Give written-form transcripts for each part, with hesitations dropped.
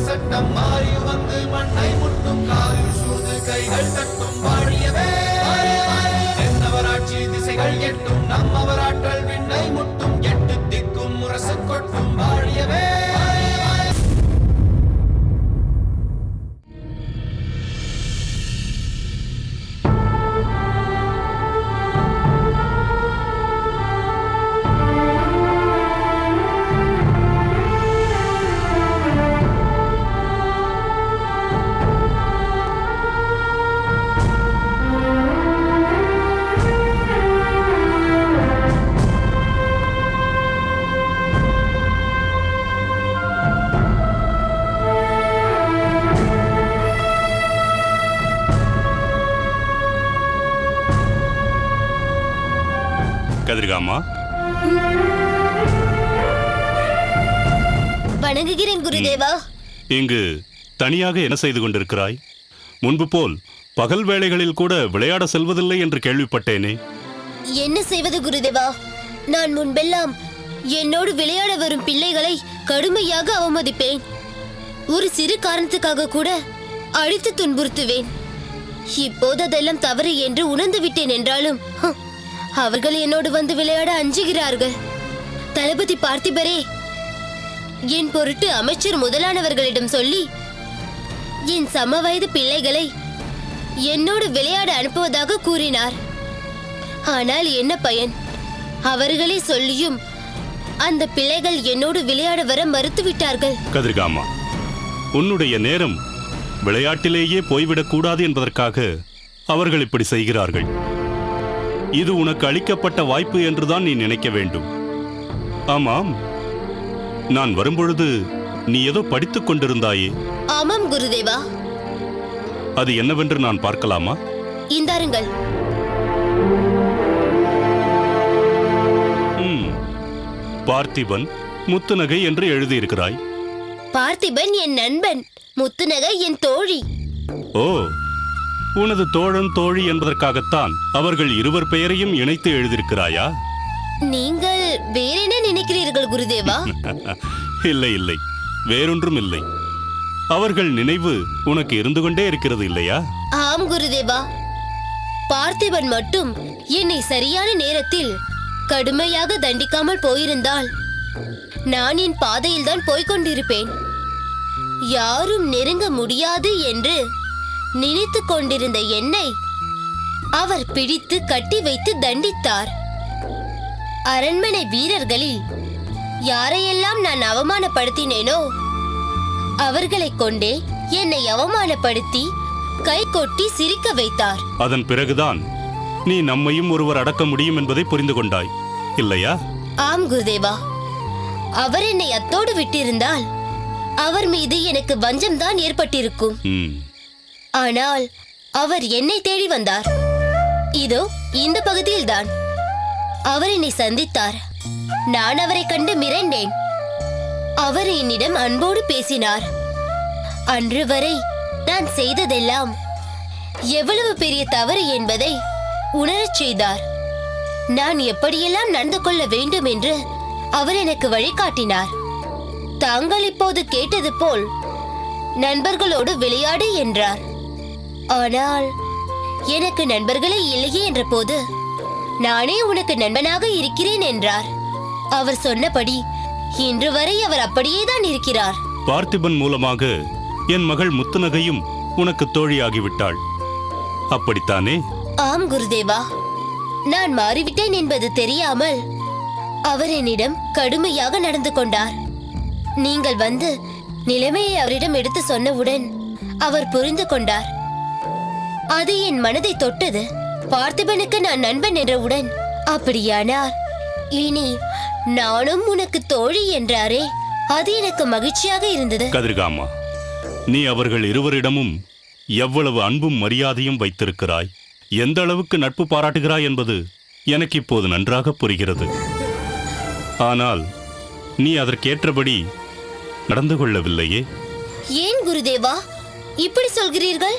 சட்டம் மாறி வந்து மண்ணை முட்டும் காலில் சூழ்ந்து கைகள் தட்டும் வாழியவே தென்னவராட்சி திசைகள் எட்டும் நம்மவராற்றல் விண்ணை முட்டும் எட்டு திக்கும் முரசு கொட்டும் வாழியவே. கதிர்காமா, வணங்குகிறேன் குருதேவா. இங்கு தனியாக என்ன செய்து கொண்டிருக்கிறாய்? முன்பு போல் பகல் வேளைகளில் கூட விளையாட செல்வதில்லை என்று கேள்விப்பட்டேனே. என்ன செய்வது குருதேவா, நான் முன்பெல்லாம் என்னோடு விளையாட வரும் பிள்ளைகளை கடுமையாக அவமதிப்பேன். ஒரு சிறு காரணத்துக்காக கூட அடித்து துன்புறுத்துவேன். இப்போது அதெல்லாம் தவறு என்று உணர்ந்து விட்டேன் என்றாலும் அவர்கள் என்னோடு வந்து விளையாட அஞ்சுகிறார்கள். தளபதி பார்த்திபரே என் பொருட்டு அமைச்சர் முதலானவர்களிடம் சொல்லி என் சமவயது பிள்ளைகளை என்னோடு விளையாட அனுப்புவதாக கூறினார். ஆனால் என்ன பயன்? அவர்களே சொல்லியும் அந்த பிள்ளைகள் என்னோடு விளையாட வர மறுத்துவிட்டார்கள். கதிர்காமா, உன்னுடைய நேரம் விளையாட்டிலேயே போய்விடக் கூடாது என்பதற்காக அவர்கள் இப்படி செய்கிறார்கள். இது உனக்கு அளிக்கப்பட்ட வாய்ப்பு என்றுதான் நீ நினைக்க வேண்டும். ஆமாம், நான் வரும்பொழுது நீ ஏதோ படித்துக் கொண்டிருந்தாயே. ஆமாம் குருதேவா. அது என்னவென்று நான் பார்க்கலாமா? இந்தாருங்கள். பார்த்திபன் முத்துநகை என்று எழுதியிருக்கிறாய். பார்த்திபன் என் நண்பன், முத்துநகை என் தோழி. ஓ, உனது தோழன் தோழி என்பதற்காகத்தான் அவர்கள் இருவர் பெயரையும் இணைத்து எழுதியிருக்கிறாயா? நீங்கள் வேறென்ன நினைக்கிறீர்கள் குருதேவா? இல்லை இல்லை, வேறொன்றும் இல்லை. அவர்கள் நினைவு உனக்கு இருந்து கொண்டே இருக்கிறது இல்லையா? ஆம் குருதேவா. பார்த்திபன் மட்டும் என்னை சரியான நேரத்தில் கடுமையாக தண்டிக்காமல் போயிருந்தால் நான் என் பாதையில் தான் போய்கொண்டிருப்பேன். யாரும் நெருங்க முடியாது என்று நினைத்து கொண்டிருந்த என்னை அவர் பிடித்து கட்டி வைத்து தண்டித்தார். அரண்மனை வீரர்களில் யாரையெல்லாம் நான் அவமானப்படுத்தினேனோ அவர்களை கொண்டே என்னை அவமானப்படுத்தி கை கொட்டி சிரிக்க வைத்தார். அதன் பிறகுதான் நீ நம்மையும் ஒருவர் அடக்க முடியும் என்பதை புரிந்து கொண்டாய் இல்லையா? ஆம் குருதேவா. அவர் என்னை அத்தோடு விட்டிருந்தால் அவர் மீது எனக்கு வஞ்சம் தான் ஏற்பட்டிருக்கும். ஆனால் அவர் என்னை தேடி வந்தார். இதோ இந்த பகுதியில்தான். அவர் என்னை சந்தித்தார். நான் அவரை கண்டு மிரண்டேன். அவர் என்னிடம் அன்போடு பேசினார். அன்று வரை நான் செய்ததெல்லாம் எவ்வளவு பெரிய தவறு என்பதை உணரச் செய்தார். நான் எப்படியெல்லாம் நடந்து கொள்ள வேண்டும் என்று அவர் எனக்கு வழிகாட்டினார். தாங்கள் இப்போது கேட்டது போல் நண்பர்களோடு விளையாடு என்றார். ஆனால் எனக்கு நண்பர்களே இல்லையே என்ற போது நானே உனக்கு நண்பனாக இருக்கிறேன் என்றார். அவர் சொன்னபடி இன்று வரை அவர் அப்படியே தான் இருக்கிறார். பார்த்திபன் மூலமாக என் மகள் முத்துநகையும் உனக்கு தோழியாகிவிட்டாள், அப்படித்தானே? ஆம் குருதேவா. நான் மாறிவிட்டேன் என்பது தெரியாமல் அவர் என்னிடம் கடுமையாக நடந்து கொண்டார். நீங்கள் வந்து நிலைமையை அவரிடம் எடுத்து சொன்னவுடன் அவர் புரிந்து கொண்டார். அது என் மனதை தொட்டது. பார்த்திபனுக்கு நான் நண்பன் என்றவுடன், அப்படியானார் இனி நானும் உனக்கு தோழி என்றாரே, அது எனக்கு மகிழ்ச்சியாக இருந்தது. கதிர்காமா, நீ அவர்கள் இருவரிடமும் எவ்வளவு அன்பும் மரியாதையும் வைத்திருக்கிறாய், எந்த அளவுக்கு நட்பு பாராட்டுகிறாய் என்பது எனக்கு இப்போது நன்றாக புரிகிறது. ஆனால் நீ அதற்கேற்றபடி நடந்து கொள்ளவில்லையே. ஏன் குருதேவா இப்படி சொல்கிறீர்கள்?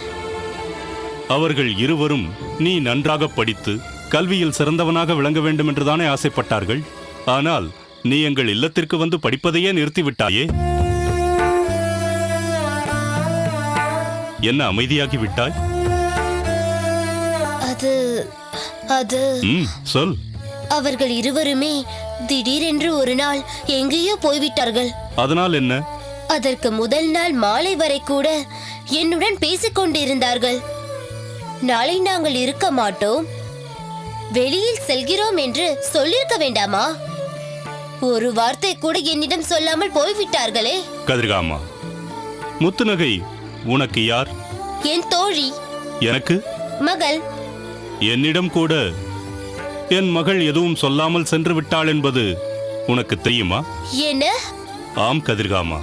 அவர்கள் இருவரும் நீ நன்றாக படித்து கல்வியில் சிறந்தவனாக விளங்க வேண்டும் என்றுதானே ஆசைப்பட்டார்கள். ஆனால் நீ எங்கள் இல்லத்திற்கு வந்து படிப்பதையே நிறுத்திவிட்டாயே. என்ன அமைதியாகி விட்டாய்? அது சொல். அவர்கள் இருவருமே திடீரென்று ஒரு நாள் எங்கேயோ போய்விட்டார்கள். அதனால் என்ன? அதற்கு முதல் நாள் மாலை வரை கூட என்னுடன் பேசிக் கொண்டிருந்தார்கள். நாளை நாங்கள் இருக்க மாட்டோம், வெளியில் செல்கிறோம் என்று சொல்லிருக்க வேண்டாமா? ஒரு வார்த்தை கூட என்னிடம் சொல்லாமல் போய்விட்டார்களே. கதிர்காமா, முத்துநகை உனக்கு யார்? என் தோழி. எனக்கு மகள். என்னிடம் கூட என் மகள் எதுவும் சொல்லாமல் சென்று விட்டாள் என்பது உனக்கு தெரியுமா? என்ன? ஆம் கதிர்காமா,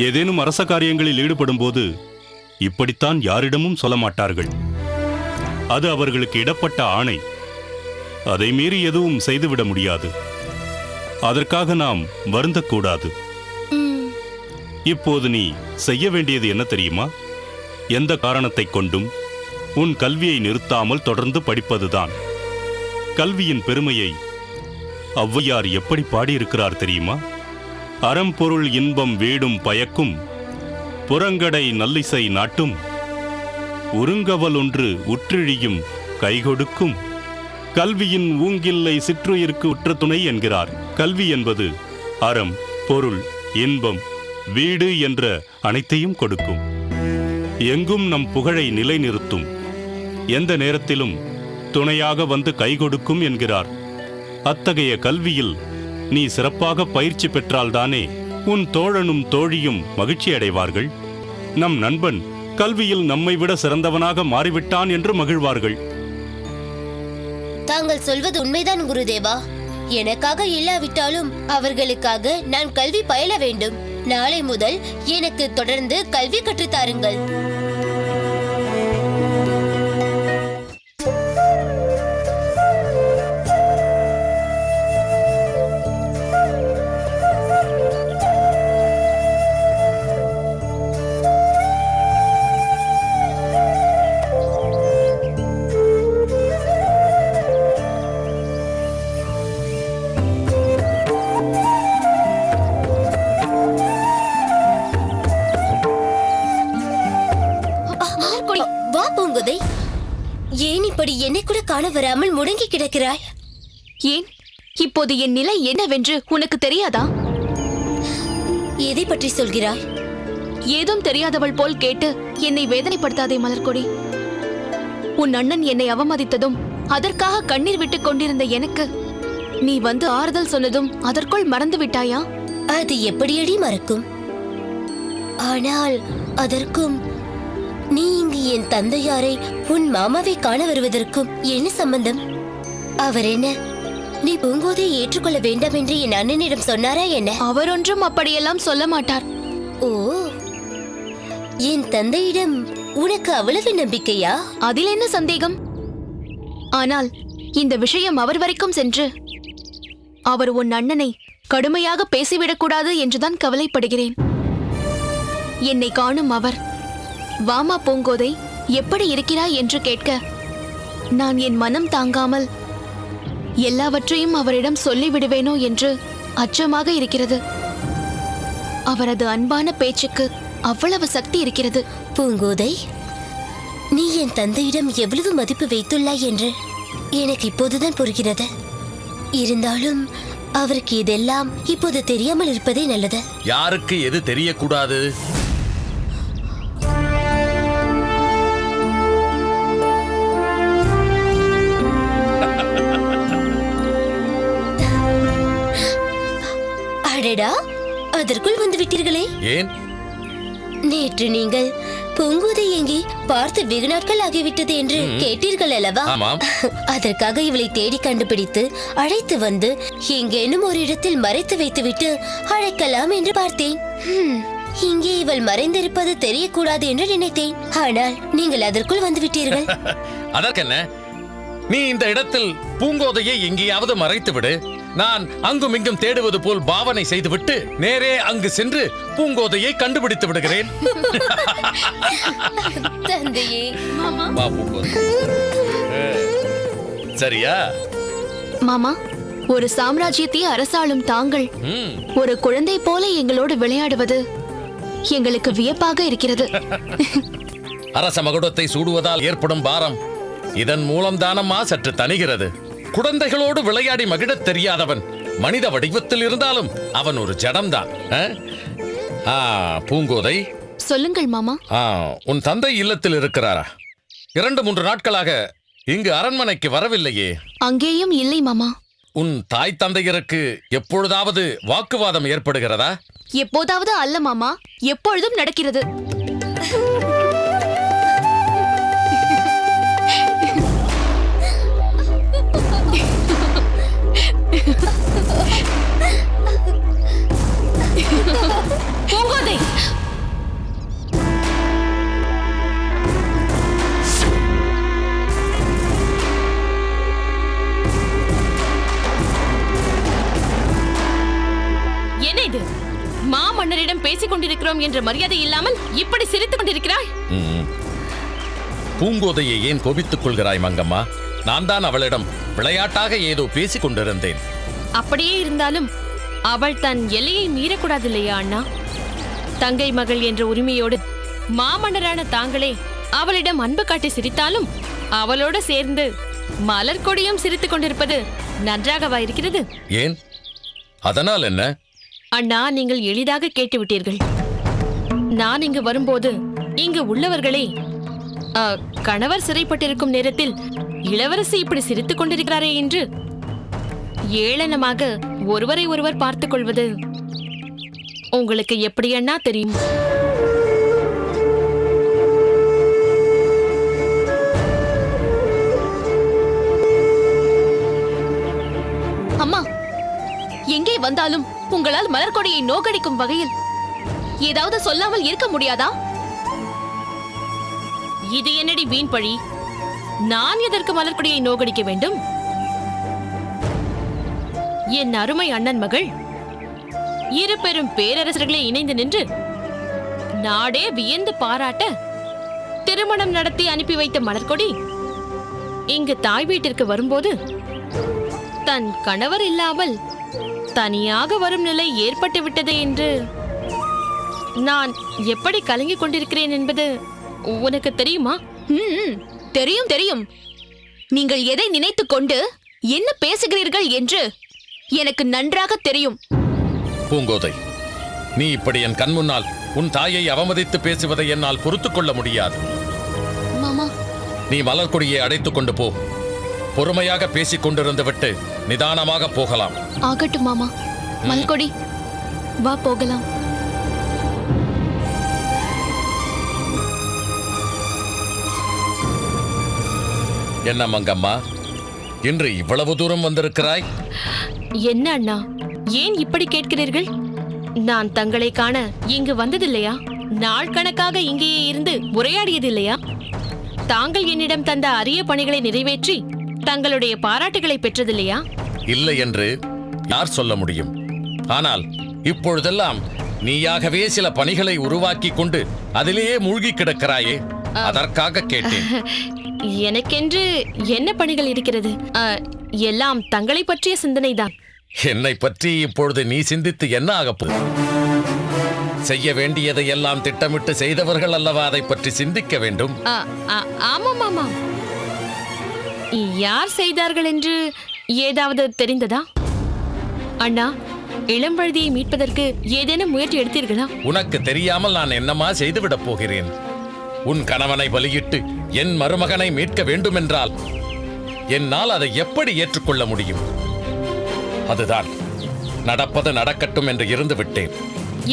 ஏதேனும் அரச காரியங்களில் ஈடுபடும் போது இப்படித்தான் யாரிடமும் சொல்ல மாட்டார்கள். அது அவர்களுக்கு இடப்பட்ட ஆணை. அதை மீறி எதுவும் செய்துவிட முடியாது. அதற்காக நாம் வருந்தக்கூடாது. இப்போது நீ செய்ய வேண்டியது என்ன தெரியுமா? எந்த காரணத்தை கொண்டும் உன் கல்வியை நிறுத்தாமல் தொடர்ந்து படிப்பதுதான். கல்வியின் பெருமையை ஔவையார் எப்படி பாடியிருக்கிறார் தெரியுமா? அறம்பொருள் இன்பம் வீடும் பயக்கும், புறங்கடை நல்லிசை நாட்டும், உருங்கவல் ஒன்று உற்றிழியும் கைகொடுக்கும், கல்வியின் ஊங்கில்லை சிற்றுயிருக்கு உற்ற துணை என்கிறார். கல்வி என்பது அறம், பொருள், இன்பம், வீடு என்ற அனைத்தையும் கொடுக்கும். எங்கும் நம் புகழை நிலைநிறுத்தும், எந்த நேரத்திலும் துணையாக வந்து கை கொடுக்கும் என்கிறார். அத்தகைய கல்வியில் நீ சிறப்பாக பயிற்சி பெற்றால்தானே உன் தோழனும் தோழியும் மகிழ்ச்சி அடைவார்கள். நம் நண்பன் கல்வியில் நம்மை விட சிறந்தவனாக மாறிவிட்டான் என்று மகிழ்வார்கள். தாங்கள் சொல்வது உண்மைதான் குருதேவா. எனக்காக இல்லாவிட்டாலும் அவர்களுக்காக நான் கல்வி பயில வேண்டும். நாளை முதல் எனக்கு தொடர்ந்து கல்வி கற்றுத்தாருங்கள். ஏன் இப்படி என்னை கூட காண வராமல் முடங்கி கிடக்கிறாய்? ஏன் இப்போது என் நிலை என்னவென்று உனக்கு தெரியாதா? எதை பற்றி சொல்கிறாய்? ஏதும் தெரியாதவள் போல் கேட்டு என்னை வேதனைப்படுத்தாதே மலர்கொடி. உன் அண்ணன் என்னை அவமதித்ததும் அதற்காக கண்ணீர் விட்டுக் கொண்டிருந்த எனக்கு நீ வந்து ஆறுதல் சொன்னதும் அதற்குள் மறந்து விட்டாயா? அது எப்படியடி மறக்கும்? ஆனால் அதற்கும் நீ இங்கு என் தந்தையாரை உன் மாமாவை காண வருவதற்கும் என்ன சம்பந்தம்? அவர் என்ன நீ பூங்கோதை ஏற்றுக்கொள்ள வேண்டாம் என்று என் அண்ணனிடம் சொன்னாரா என்ன? அவர் ஒன்றும் அப்படியெல்லாம் சொல்ல மாட்டார். ஓ, என் தந்தையிடம் உனக்கு அவ்வளவு நம்பிக்கையா? அதில் என்ன சந்தேகம்? ஆனால் இந்த விஷயம் அவர் வரைக்கும் சென்று அவர் உன் அண்ணனை கடுமையாக பேசிவிடக்கூடாது என்றுதான் கவலைப்படுகிறேன். என்னை காணும் அவர் வாமா பூங்கோதை எப்படி இருக்கிறாய் என்று கேட்க நான் என் மனம் தாங்காமல் எல்லாவற்றையும் அவரிடம் சொல்லிவிடுவேனோ என்று அச்சமாக இருக்கிறது. அவரது அன்பான பேச்சுக்கு அவ்வளவு சக்தி இருக்கிறது. பூங்கோதை, நீ என் தந்தையிடம் எவ்வளவு மதிப்பு வைத்துள்ளாய் என்று எனக்கு இப்போதுதான் புரிகிறது. இருந்தாலும் அவருக்கு இதெல்லாம் இப்போது தெரியாமல் இருப்பதே நல்லது. யாருக்கு எது தெரியக்கூடாது? அடடா, அதற்குள் வந்து விட்டீர்களே. ஏன்? நேற்று நீங்கள் பூங்கோதை எங்கே பார்த்து வெகு நாட்கள் ஆகிவிட்டது என்று கேட்டீர்கள் அல்லவா? அதற்காக இவளை தேடி கண்டுபிடித்து அழைத்து வந்து எங்கேனும் ஒரு இடத்தில் மறைத்து வைத்துவிட்டு அழைக்கலாம் என்று பார்த்தேன். இங்கே இவள் மறைந்திருப்பது தெரியக்கூடாது என்று நினைத்தேன். ஆனால் நீங்கள் அதற்குள் வந்து விட்டீர்கள். அதற்கென்ன? நீ இந்த இடத்தில் பூங்கோதையை எங்கேயாவது மறைத்து விடு. நான் அங்கும் இங்கும் தேடுவது போல் பாவனை செய்துவிட்டு நேரே அங்கு சென்று பூங்கோதையை கண்டுபிடித்து விடுகிறேன். தந்தையே, வா பூங்கோதை. சரியா? மாமா, ஒரு சாம்ராஜ்யத்தை அரசாளும் தாங்கள் ஒரு குழந்தை போல எங்களோடு விளையாடுவது எங்களுக்கு வியப்பாக இருக்கிறது. அரச மகுடத்தை சூடுவதால் ஏற்படும் பாரம் இதன் மூலம் தானம்மா சற்று தணிகிறது. குழந்தைகளோடு விளையாடி மகிழத் தெரியாதவன் மனித வடிவத்தில் இருந்தாலும் அவன் ஒரு ஜடம்தான். பூங்கோதை, சொல்லுங்கள் மாமா. உன் தந்தை இல்லத்தில் இருக்கிறாரா? 2-3 நாட்களாக இங்கு அரண்மனைக்கு வரவில்லையே. அங்கேயும் இல்லை மாமா. உன் தாய் தந்தையருக்கு எப்பொழுதாவது வாக்குவாதம் ஏற்படுகிறதா? எப்போதாவது அல்ல மாமா, எப்பொழுதும் நடக்கிறது. பூங்கோதை, என்ன இது? மாமன்னரிடம் பேசிக் கொண்டிருக்கிறோம் என்ற மரியாதை இல்லாமல் இப்படி சிரித்துக் கொண்டிருக்கிறாய். பூங்கோதையை ஏன் கோபித்துக் கொள்கிறாய் மங்கம்மா? நான் தான் அவளிடம் விளையாட்டாக ஏதோ பேசிக் கொண்டிருந்தேன். அப்படியே இருந்தாலும் அவள் தன் எல்லையை மீறக்கூடாது இல்லையா அண்ணா? தங்கை மகள் என்ற உரிமையோடு மாமன்னரான தாங்களே அவளிடம் அன்பு காட்டி சிரித்தாலும் அவளோடு சேர்ந்து மலர்கொடியும் சிரித்துக் கொண்டிருப்பது நன்றாகவா இருக்கிறது? ஏன், அதனால் என்ன? அண்ணா, நீங்கள் எளிதாக கேட்டுவிட்டீர்கள். நான் இங்கு வரும்போது இங்கு உள்ளவர்களே கணவர் சிறைப்பட்டிருக்கும் நேரத்தில் இளவரசி இப்படி சிரித்துக் கொண்டிருக்கிறாரே என்று ஏளனமாக ஒருவரை ஒருவர் பார்த்துக் கொள்வது உங்களுக்கு எப்படி அண்ணா தெரியும்? அம்மா, எங்கே வந்தாலும் உங்களால் மலர்கொடியை நோக்கடிக்கும் வகையில் ஏதாவது சொல்லாமல் இருக்க முடியாதா? இது என்னடி வீண் பழி? நான் எதற்கு மலர்கொடியை நோக்கடிக்க வேண்டும்? என் அருமை அண்ணன் மகள் இரு பெரும் பேரரசர்களே இணைந்து நின்று நாடே வியந்து பாராட்ட திருமணம் நடத்தி அனுப்பி வைத்த மலர்கொடி இங்கு தாய் வீட்டிற்கு வரும்போது தன் கணவர் இல்லாமல் தனியாக வரும் நிலை ஏற்பட்டு விட்டது என்று நான் எப்படி கலங்கிக் கொண்டிருக்கிறேன் என்பது உனக்கு தெரியுமா? தெரியும் தெரியும். நீங்கள் எதை நினைத்துக் கொண்டு என்ன பேசுகிறீர்கள் என்று எனக்கு நன்றாக தெரியும். பூங்கோதை, நீ இப்படி என் கண் முன்னால் உன் தாயை அவமதித்து பேசுவதை என்னால் பொறுத்துக் கொள்ள முடியாது. மாமா, நீ மலர்கொடியை அடைத்துக் கொண்டு போ. பொறுமையாக பேசிக் கொண்டிருந்து விட்டு நிதானமாக போகலாம். ஆகட்டும் மாமா. மலர்கொடி, வா போகலாம். என்ன மங்கம்மா, இன்று இவ்வளவு தூரம் வந்திருக்கிறாய்? என்ன அண்ணா, ஏன் இப்படி கேட்கிறீர்கள்? நான் தங்களை காண இங்கு வந்ததில்லையா? நாள் கணக்காக இங்கேயே இருந்து உரையாடியதில்லையா? தாங்கள் என்னிடம் தந்த அரிய பணிகளை நிறைவேற்றி தங்களுடைய பாராட்டுகளை பெற்றதில்லையா? இல்லை என்று யார் சொல்ல முடியும்? ஆனால் இப்பொழுதெல்லாம் நீயாகவே சில பணிகளை உருவாக்கி கொண்டு அதிலேயே மூழ்கி கிடக்கிறாயே, அதற்காக கேட்டேன். எனக்கென்று என்ன பணிகள் இருக்கிறது? எல்லாம் தங்களை பற்றிய சிந்தனைதான். என்னை பற்றி இப்பொழுது நீ சிந்தித்து என்ன ஆகப்போகுது? செய்ய வேண்டியதை எல்லாம் திட்டமிட்டு செய்தவர்கள் அல்லவா அதை பற்றி சிந்திக்க வேண்டும். ஆமாம் ஆமாம். யார் செய்தார்கள் என்று ஏதாவது தெரிந்ததா? அண்ணா, இளம்பழுதியை மீட்பதற்கு ஏதேனும் முயற்சி எடுத்தீர்களா? உனக்கு தெரியாமல் நான் என்னமா செய்துவிடப் போகிறேன்? உன் கணவனை பலியிட்டு என் மருமகனை மீட்க வேண்டுமென்றால் என்னால் அதை எப்படி ஏற்றுக்கொள்ள முடியும்? அதுதான், நடப்பது நடக்கட்டும் என்று இருந்து விட்டேன்.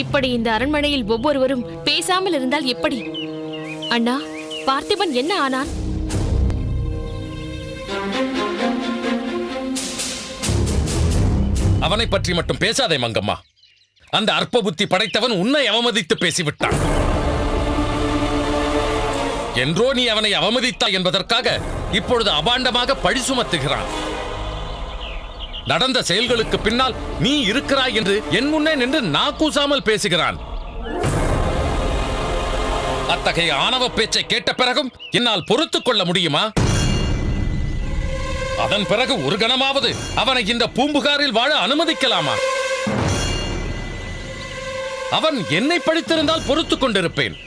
இப்படி இந்த அரண்மனையில் ஒவ்வொருவரும் பேசாமல் இருந்தால் எப்படி? அண்ணா, பார்த்திபன் என்ன ஆனான்? அவனை பற்றி மட்டும் பேசாதே மங்கம்மா. அந்த அற்ப புத்தி படைத்தவன் உன்னை அவமதித்து பேசிவிட்டான். என்றோ நீ அவனை அவமதித்தாய் என்பதற்காக இப்பொழுது அபாண்டமாக பழி சுமத்துகிறான். நடந்த செயல்களுக்கு பின்னால் நீ இருக்கிறாய் என்று என் முன்னே நின்று நாக்கூசாமல் பேசுகிறான். அத்தகைய ஆணவ பேச்சை கேட்ட பிறகும் என்னால் பொறுத்துக் கொள்ள முடியுமா? அதன் பிறகு ஒரு கணமாவது அவனை இந்த பூம்புகாரில் வாழ அனுமதிக்கலாமா? அவன் என்னை பழித்திருந்தால் பொறுத்துக் கொண்டிருப்பேன்.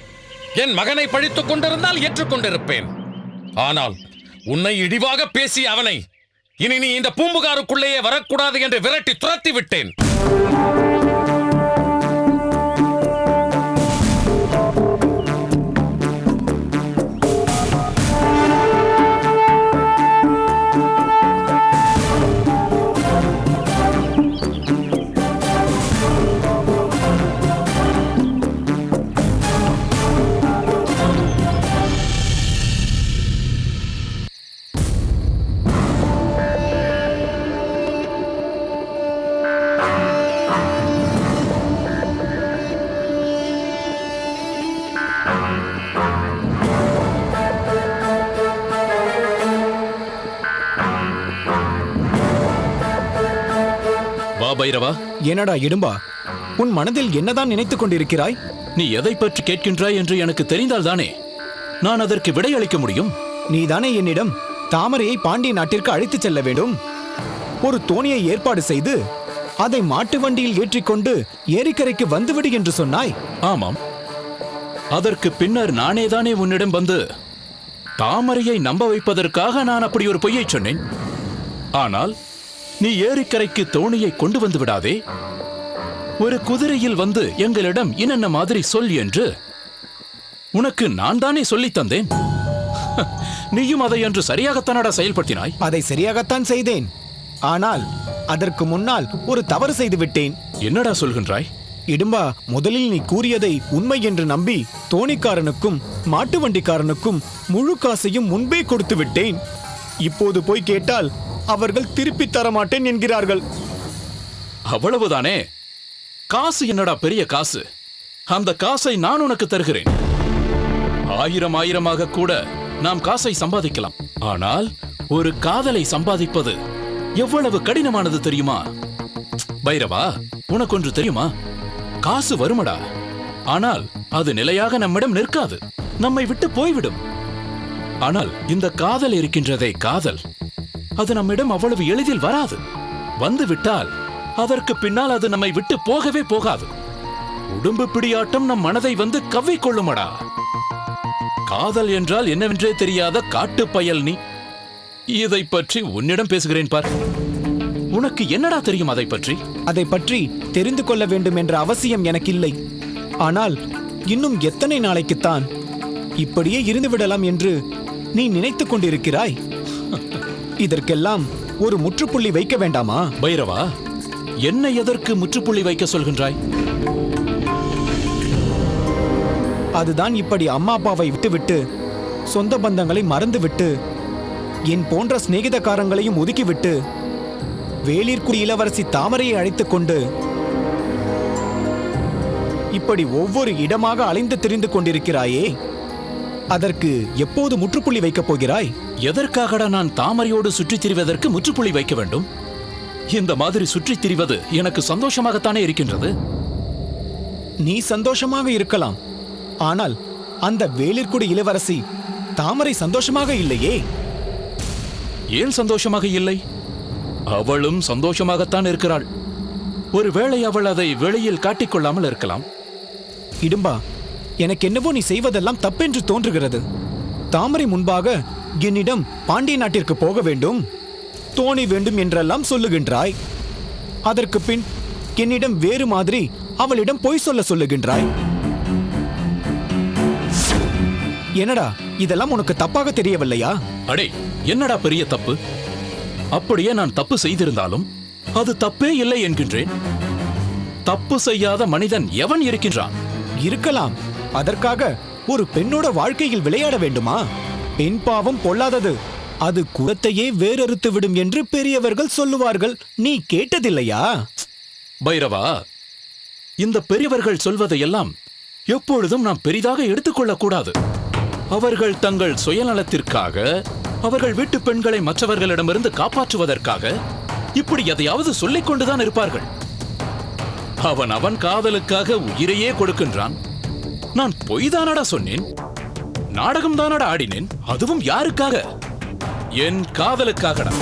என் மகனை பழித்துக் கொண்டிருந்தால் ஏற்றுக்கொண்டிருப்பேன். ஆனால் உன்னை இழிவாக பேசி அவனை இனி நீ இந்த பூம்புகாருக்குள்ளேயே வரக்கூடாது என்று விரட்டி துரத்தி விட்டேன். வா பைரவா. என்னடா இடும்பா, உன் மனதில் என்னதான் நினைத்துக் கொண்டிருக்கிறாய்? நீ எதை பற்றி கேட்கின்றாய் என்று எனக்கு தெரிந்தால் தானே நான் அதற்கு விடையளிக்க முடியும். நீதானே என்னிடம் தாமரையை பாண்டிய நாட்டிற்கு அழைத்துச் செல்ல வேண்டும், ஒரு தோணியை ஏற்பாடு செய்து அதை மாட்டு வண்டியில் ஏற்றிக்கொண்டு ஏரிக்கரைக்கு வந்துவிடு என்று சொன்னாய். ஆமாம், அதற்கு பின்னர் நானேதானே உன்னிடம் வந்து தாமரையை நம்ப வைப்பதற்காக நான் அப்படி ஒரு பொய்யை சொன்னேன். ஆனால் நீ ஏரிக்கரைக்கு தோணியை கொண்டு வந்து விடாதே, ஒரு குதிரையில் வந்து எங்களிடம் என்னென்ன மாதிரி சொல் என்று உனக்கு நான் தானே சொல்லித் தந்தேன். நீயும் அதை என்று சரியாகத்தானடா செயல்படுத்தினாய். அதை சரியாகத்தான் செய்தேன், ஆனால் அதற்கு முன்னால் ஒரு தவறு செய்து விட்டேன். என்னடா சொல்கின்றாய்? இடும்பா, முதலில் நீ கூறியதை உண்மை என்று நம்பி தோணிக்காரனுக்கும் மாட்டு வண்டிக்காரனுக்கும் முழு காசையும் முன்பே கொடுத்து விட்டேன். இப்போது போய் கேட்டால் அவர்கள் திருப்பி தர மாட்டேன் என்கிறார்கள். அவ்வளவுதானே? காசு என்னடா பெரிய காசு? அந்த காசை நான் உனக்கு தருகிறேன். ஆயிரமாக கூட நாம் காசை சம்பாதிக்கலாம். ஆனால் ஒரு காதலை சம்பாதிப்பது எவ்வளவு கடினமானது தெரியுமா? பைரவா, உனக்கு ஒன்று தெரியுமா? காசு வருமடா, ஆனால் அது நிலையாக நம்மிடம் நிற்காது, நம்மை விட்டு போய்விடும். ஆனால் இந்த காதல் இருக்கின்றதே, காதல், அது நம்மிடம் அவ்வளவு எளிதில் வராது. வந்து விட்டால் அதற்கு பின்னால் அது நம்மை விட்டு போகவே போகாது. உடும்பு பிடியாட்டம் நம் மனதை வந்து கவ்விக்கொள்ளுமடா. காதல் என்றால் என்னவென்றே தெரியாத காட்டுப்பயல் நீ. இதை பற்றி உன்னிடம் பேசுகிறேன் பார். உனக்கு என்னடா தெரியும் அதை பற்றி? அதை பற்றி தெரிந்து கொள்ள வேண்டும் என்ற அவசியம் எனக்கு இல்லை. ஆனால் இன்னும் எத்தனை நாளைக்குத்தான் இப்படியே இருந்து விடலாம் என்று நீ நினைத்துக் கொண்டிருக்கிறாய்? இதற்கெல்லாம் ஒரு முற்றுப்புள்ளி வைக்க வேண்டாமா? பைரவா, என்ன எதற்கு முற்றுப்புள்ளி வைக்க சொல்கின்றாய்? அதுதான் இப்படி அம்மா அப்பாவை விட்டுவிட்டு சொந்த பந்தங்களை மறந்துவிட்டு என் போன்ற சிநேகிதக்காரங்களையும் ஒதுக்கிவிட்டு வேளிர்குடி இளவரசி தாமரையை அழைத்துக் கொண்டு இப்படி ஒவ்வொரு இடமாக அலைந்து திரிந்து கொண்டிருக்கிறாயே, அதற்கு எப்போது முற்றுப்புள்ளி வைக்கப் போகிறாய்? எதற்காகடா நான் தாமரையோடு சுற்றித் திரிவதற்கு முற்றுப்புள்ளி வைக்க வேண்டும்? இந்த மாதிரி சுற்றித் திரிவது எனக்கு சந்தோஷமாகத்தானே இருக்கின்றது. நீ சந்தோஷமாக இருக்கலாம், ஆனால் அந்த வேளிர்குடி இளவரசி தாமரை சந்தோஷமாக இல்லையே. ஏன் சந்தோஷமாக இல்லை? அவளும் சந்தோஷமாகத்தான் இருக்கிறாள். ஒருவேளை அவள் அதை வெளியில் காட்டிக்கொள்ளாமல் இருக்கலாம். இடும்பா, எனக்கு என்னவோ நீ செய்வதெல்லாம் தப்பென்று தோன்றுகிறது. தாமரை முன்பாக என்னிடம் பாண்டிய நாட்டிற்கு போக வேண்டும், தோணி வேண்டும் என்றெல்லாம் சொல்லுகின்றாய். அதற்கு பின் என்னிடம் வேறு மாதிரி அவளிடம் பொய் சொல்ல சொல்லுகின்றாய். என்னடா, இதெல்லாம் உனக்கு தப்பாக தெரியவில்லையா? அடே, என்னடா பெரிய தப்பு? அப்படியே நான் தப்பு செய்திருந்தாலும் அது தப்பே இல்லை என்கின்றேன். தப்பு செய்யாத மனிதன் எவன் இருக்கின்றான்? இருக்கலாம். அதற்காக ஒரு பெண்ணோட வாழ்க்கையில் விளையாட வேண்டுமா? பெண் பாவம் பொல்லாதது, அது குலத்தையே வேறறுத்து விடும் என்று பெரியவர்கள் சொல்லுவார்கள். நீ கேட்டதில்லையா? பைரவா, இந்த பெரியவர்கள் சொல்வதையெல்லாம் எப்பொழுதும் நாம் பெரிதாக எடுத்துக்கொள்ளக் கூடாது. அவர்கள் தங்கள் சுயநலத்திற்காக, அவர்கள் வீட்டு பெண்களை மற்றவர்களிடமிருந்து காப்பாற்றுவதற்காக இப்படி எதையாவது சொல்லிக் கொண்டுதான் இருப்பார்கள். அவன் காதலுக்காக உயிரையே கொடுக்கின்றான். நான் பொய்தானடா சொன்னேன், நாடகம் தானடா ஆடினேன். அதுவும் யாருக்காக? என் காதலுக்காகடா.